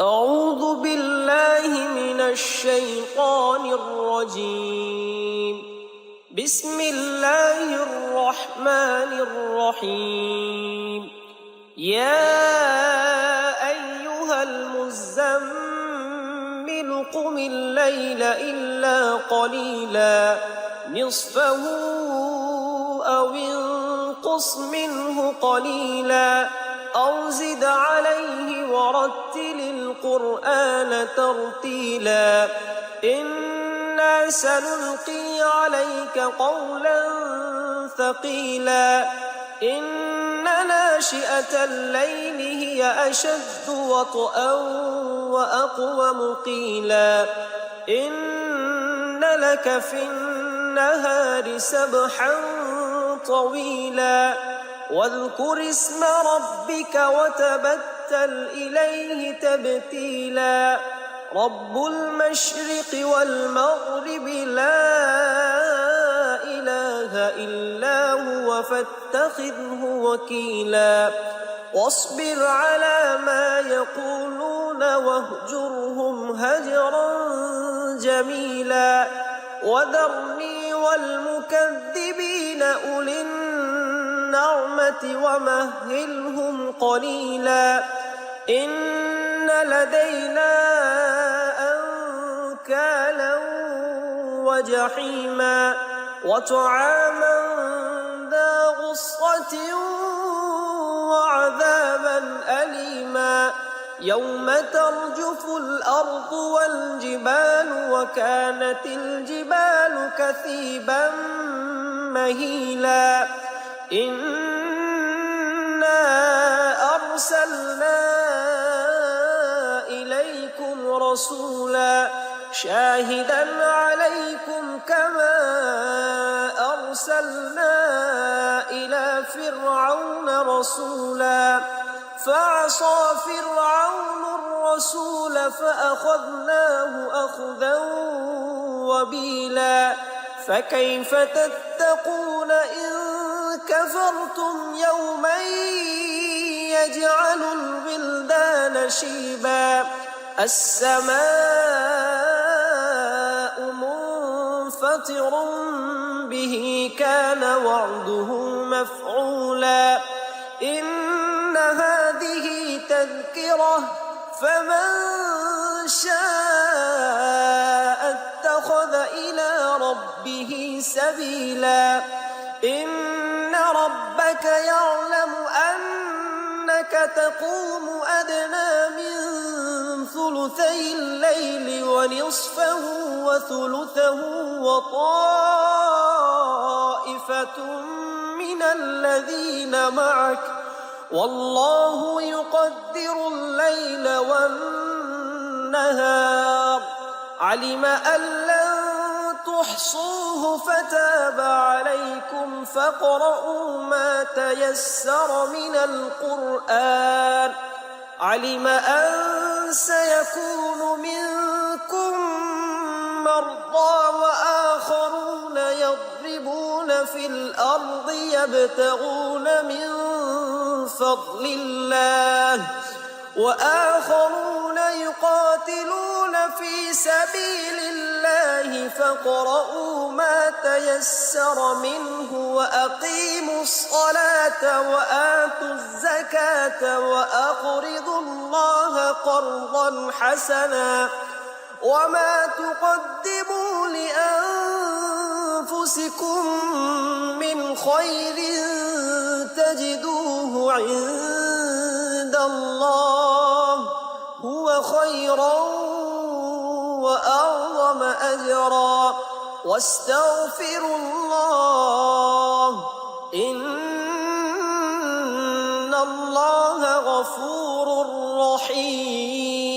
أعوذ بالله من الشيطان الرجيم. بسم الله الرحمن الرحيم. يا أيها المزمل قم الليل إلا قليلا نصفه أو انقص منه قليلا أو زد عليه ورتل القرآن ترتيلا إنا سنلقي عليك قولا ثقيلا إن ناشئة الليل هي أشد وطئا وأقوم قيلا إن لك في النهار سبحا طويلا واذكر اسم ربك وتبتل إليه تبتيلا رب المشرق والمغرب لا إله إلا هو فاتخذه وكيلا واصبر على ما يقولون واهجرهم هجرا جميلا وذرني والمكذبين أولي النعمة ومهلهم قليلا إن لدينا أنكالا وجحيما وطعاما ذا غصة وعذابا أليما يوم ترجف الأرض والجبال وكانت الجبال كثيبا مهيلا إنا أرسلنا إليكم رسولا شاهدا عليكم كما أرسلنا إلى فرعون رسولا فعصى فرعون الرسول فأخذناه أخذا وبيلا فكيف تتقون إن كفرتم يوما يجعل الولدان شيبا السماء منفطر به كان وعده مفعولا إن هذه تذكرة فمن شاء اتخذ إلى ربه سبيلا إن ربك يعلم أنك تقوم أدنى من ثلثي الليل ونصفه وثلثه وطائفة من الذين معك والله يقدر الليل والنهار علم أن لن تحصوه فتاب عليكم فاقرؤوا ما تيسر من القرآن علم أن سيكون منكم مرضى وآخرون يضربون في الأرض يبتغون من فضل الله وآخرون يقاتلون في سبيل الله فاقرؤوا ما تيسر منه وأقيموا الصلاة وآتوا الزكاة وأقرضوا الله قرضا حسنا وما تقدموا لأنفسكم من خير تجدوه عند الله هو خيرا وأعظم أجرا واستغفروا الله إن الله غفور رحيم.